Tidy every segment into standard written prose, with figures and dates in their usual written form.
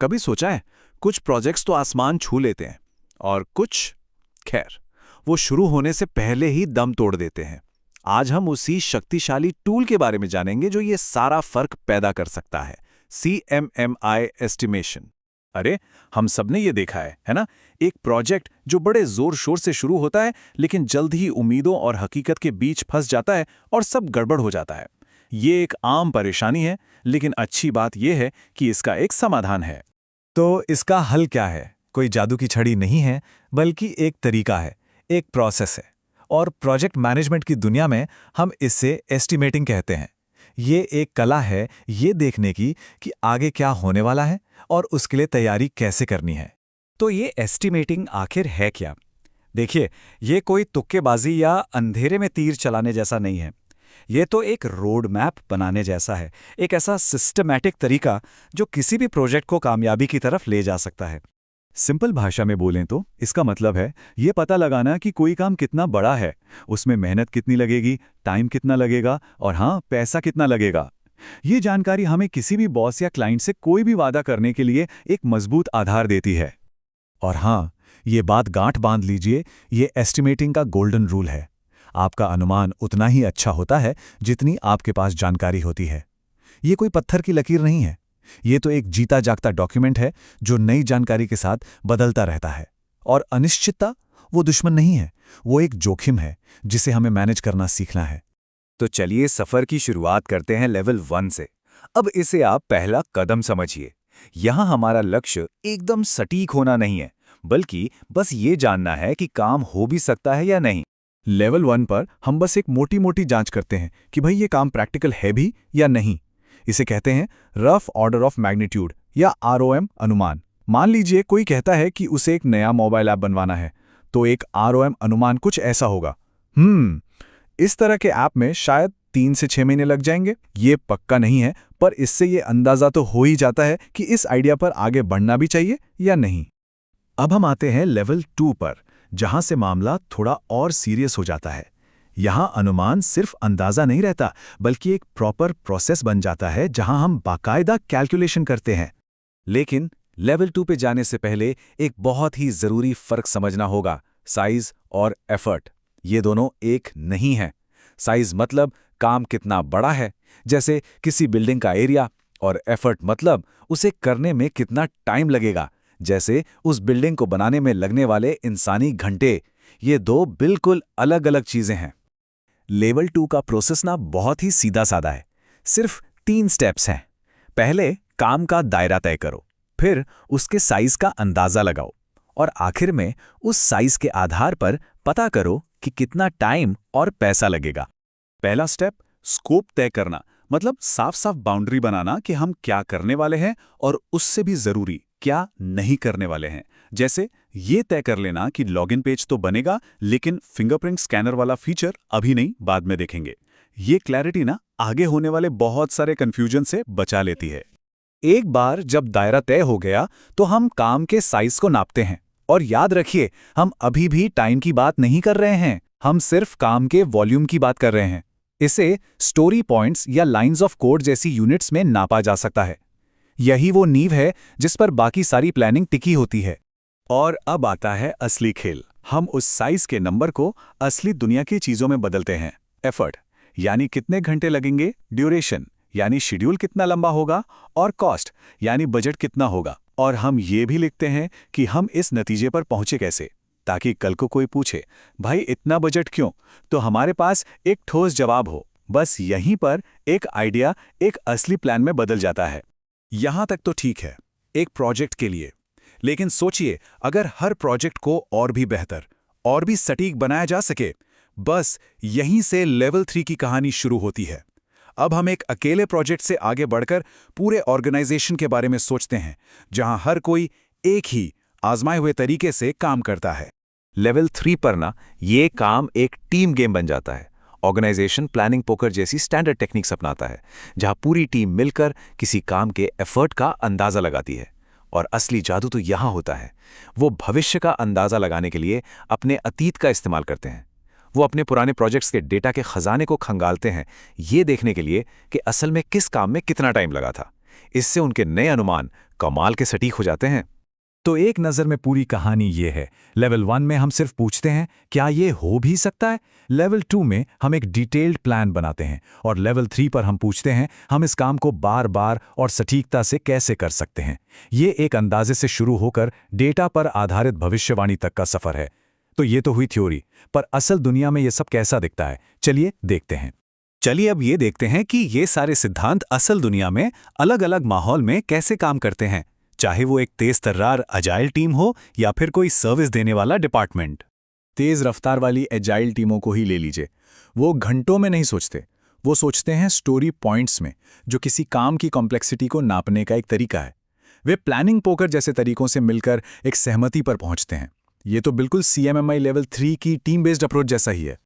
कभी सोचा है, कुछ प्रोजेक्ट्स तो आसमान छू लेते हैं और कुछ, खैर, वो शुरू होने से पहले ही दम तोड़ देते हैं। आज हम उसी शक्तिशाली टूल के बारे में जानेंगे जो ये सारा फर्क पैदा कर सकता है, CMMI एस्टिमेशन। अरे, हम सबने ये देखा है ना? एक प्रोजेक्ट जो बड़े जोर शोर से शुरू होता है लेकिन जल्द ही उम्मीदों और हकीकत के बीच फंस जाता है और सब गड़बड़ हो जाता है। ये एक आम परेशानी है, लेकिन अच्छी बात यह है कि इसका एक समाधान है। तो इसका हल क्या है? कोई जादू की छड़ी नहीं है, बल्कि एक तरीका है, एक प्रोसेस है। और प्रोजेक्ट मैनेजमेंट की दुनिया में हम इसे एस्टिमेटिंग कहते हैं। ये एक कला है ये देखने की कि आगे क्या होने वाला है और उसके लिए तैयारी कैसे करनी है। तो ये एस्टिमेटिंग आखिर है क्या? देखिए, ये कोई तुक्केबाजी या अंधेरे में तीर चलाने जैसा नहीं है। ये तो एक रोड मैप बनाने जैसा है, एक ऐसा सिस्टमैटिक तरीका जो किसी भी प्रोजेक्ट को कामयाबी की तरफ ले जा सकता है। सिंपल भाषा में बोलें तो इसका मतलब है ये पता लगाना कि कोई काम कितना बड़ा है, उसमें मेहनत कितनी लगेगी, टाइम कितना लगेगा और हाँ, पैसा कितना लगेगा। ये जानकारी हमें किसी भी बॉस या क्लाइंट से कोई भी वादा करने के लिए एक मजबूत आधार देती है। और हाँ, ये बात गांठ बांध लीजिए, ये एस्टिमेटिंग का गोल्डन रूल है। आपका अनुमान उतना ही अच्छा होता है जितनी आपके पास जानकारी होती है। ये कोई पत्थर की लकीर नहीं है, ये तो एक जीता जागता डॉक्यूमेंट है जो नई जानकारी के साथ बदलता रहता है। और अनिश्चितता वो दुश्मन नहीं है, वो एक जोखिम है जिसे हमें मैनेज करना सीखना है। तो चलिए सफर की शुरुआत करते हैं लेवल 1 से। अब इसे आप पहला कदम समझिए। यहाँ हमारा लक्ष्य एकदम सटीक होना नहीं है, बल्कि बस ये जानना है कि काम हो भी सकता है या नहीं। लेवल 1 पर हम बस एक मोटी मोटी जांच करते हैं कि भाई ये काम प्रैक्टिकल है भी या नहीं। इसे कहते हैं रफ ऑर्डर ऑफ मैग्नीट्यूड या ROM अनुमान। मान लीजिए कोई कहता है कि उसे एक नया मोबाइल ऐप बनवाना है, तो एक ROM अनुमान कुछ ऐसा होगा। इस तरह के ऐप में शायद 3 से 6 महीने लग जाएंगे। ये पक्का नहीं है, पर इससे ये अंदाजा तो हो ही जाता है कि इस आइडिया पर आगे बढ़ना भी चाहिए या नहीं। अब हम आते हैं लेवल 2 पर, जहां से मामला थोड़ा और सीरियस हो जाता है। यहां अनुमान सिर्फ अंदाजा नहीं रहता, बल्कि एक प्रॉपर प्रोसेस बन जाता है जहां हम बाकायदा कैलकुलेशन करते हैं। लेकिन लेवल 2 पे जाने से पहले एक बहुत ही जरूरी फर्क समझना होगा, साइज और एफर्ट। ये दोनों एक नहीं है। साइज मतलब काम कितना बड़ा है, जैसे किसी बिल्डिंग का एरिया, और एफर्ट मतलब उसे करने में कितना टाइम लगेगा, जैसे उस बिल्डिंग को बनाने में लगने वाले इंसानी घंटे। ये दो बिल्कुल अलग अलग चीजें हैं। लेवल 2 का प्रोसेस ना बहुत ही सीधा साधा है। सिर्फ 3 स्टेप्स हैं। पहले काम का दायरा तय करो, फिर उसके साइज का अंदाजा लगाओ, और आखिर में उस साइज के आधार पर पता करो कि कितना टाइम और पैसा लगेगा। पहला स्टेप, स्कोप तय करना, मतलब साफ साफ बाउंड्री बनाना कि हम क्या करने वाले हैं और उससे भी जरूरी क्या नहीं करने वाले हैं। जैसे ये तय कर लेना कि लॉगिन पेज तो बनेगा, लेकिन फिंगरप्रिंट स्कैनर वाला फीचर अभी नहीं, बाद में देखेंगे। ये क्लैरिटी ना आगे होने वाले बहुत सारे कंफ्यूजन से बचा लेती है। एक बार जब दायरा तय हो गया, तो हम काम के साइज को नापते हैं। और याद रखिए, हम अभी भी टाइम की बात नहीं कर रहे हैं, हम सिर्फ काम के वॉल्यूम की बात कर रहे हैं। इसे स्टोरी पॉइंट्स या लाइंस ऑफ कोड जैसी यूनिट्स में नापा जा सकता है। यही वो नींव है जिस पर बाकी सारी प्लानिंग टिकी होती है। और अब आता है असली खेल। हम उस साइज के नंबर को असली दुनिया की चीजों में बदलते हैं। एफर्ट यानी कितने घंटे लगेंगे, ड्यूरेशन यानी शेड्यूल कितना लंबा होगा, और कॉस्ट यानी बजट कितना होगा। और हम ये भी लिखते हैं कि हम इस नतीजे पर पहुंचे कैसे, ताकि कल को कोई पूछे, भाई इतना बजट क्यों, तो हमारे पास एक ठोस जवाब हो। बस यहीं पर एक आइडिया एक असली प्लान में बदल जाता है। यहां तक तो ठीक है, एक प्रोजेक्ट के लिए। लेकिन सोचिए, अगर हर प्रोजेक्ट को और भी बेहतर और भी सटीक बनाया जा सके, बस यहीं से लेवल 3 की कहानी शुरू होती है। अब हम एक अकेले प्रोजेक्ट से आगे बढ़कर पूरे ऑर्गेनाइजेशन के बारे में सोचते हैं, जहां हर कोई एक ही आजमाए हुए तरीके से काम करता है। लेवल 3 पर ना ये काम एक टीम गेम बन जाता है। ऑर्गेनाइजेशन प्लानिंग पोकर जैसी स्टैंडर्ड टेक्निक्स अपनाता है, जहां पूरी टीम मिलकर किसी काम के एफर्ट का अंदाजा लगाती है। और असली जादू तो यहां होता है। वो भविष्य का अंदाजा लगाने के लिए अपने अतीत का इस्तेमाल करते हैं। वो अपने पुराने प्रोजेक्ट्स के डेटा के खजाने को खंगालते हैं, ये देखने के लिए कि असल में किस काम में कितना टाइम लगा था। इससे उनके नए अनुमान कमाल के सटीक हो जाते हैं। तो एक नज़र में पूरी कहानी ये है। लेवल 1 में हम सिर्फ पूछते हैं क्या ये हो भी सकता है। लेवल 2 में हम एक डिटेल्ड प्लान बनाते हैं और लेवल 3 पर हम पूछते हैं हम इस काम को बार बार और सटीकता से कैसे कर सकते हैं। ये एक अंदाजे से शुरू होकर डेटा पर आधारित भविष्यवाणी तक का सफ़र है। तो ये तो हुई थ्योरी, पर असल दुनिया में ये सब कैसा दिखता है, चलिए देखते हैं। चलिए अब ये देखते हैं कि ये सारे सिद्धांत असल दुनिया में अलग अलग माहौल में कैसे काम करते हैं, चाहे वो एक तेज तर्रार अजाइल टीम हो या फिर कोई सर्विस देने वाला डिपार्टमेंट। तेज़ रफ्तार वाली एजाइल टीमों को ही ले लीजिए। वो घंटों में नहीं सोचते, वो सोचते हैं स्टोरी पॉइंट्स में, जो किसी काम की कॉम्प्लेक्सिटी को नापने का एक तरीका है। वे प्लानिंग पोकर जैसे तरीकों से मिलकर एक सहमति पर पहुंचते हैं। ये तो बिल्कुल CMMI लेवल 3 की टीम बेस्ड अप्रोच जैसा ही है।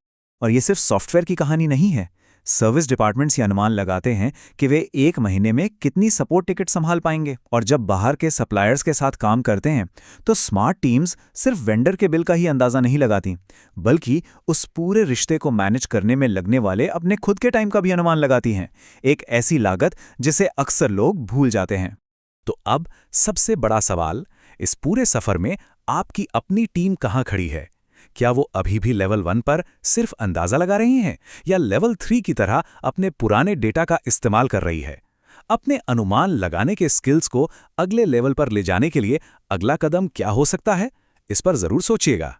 और ये सिर्फ सॉफ्टवेयर की कहानी नहीं है। सर्विस डिपार्टमेंट्स ये अनुमान लगाते हैं कि वे एक महीने में कितनी सपोर्ट टिकट संभाल पाएंगे, और जब बाहर के सप्लायर्स के साथ काम करते हैं तो स्मार्ट टीम्स सिर्फ वेंडर के बिल का ही अंदाज़ा नहीं लगाती, बल्कि उस पूरे रिश्ते को मैनेज करने में लगने वाले अपने खुद के टाइम का भी अनुमान लगाती हैं, एक ऐसी लागत जिसे अक्सर लोग भूल जाते हैं। तो अब सबसे बड़ा सवाल, इस पूरे सफ़र में आपकी अपनी टीम कहाँ खड़ी है? क्या वो अभी भी लेवल 1 पर सिर्फ अंदाज़ा लगा रही हैं या लेवल 3 की तरह अपने पुराने डेटा का इस्तेमाल कर रही है? अपने अनुमान लगाने के स्किल्स को अगले लेवल पर ले जाने के लिए अगला कदम क्या हो सकता है? इस पर ज़रूर सोचिएगा।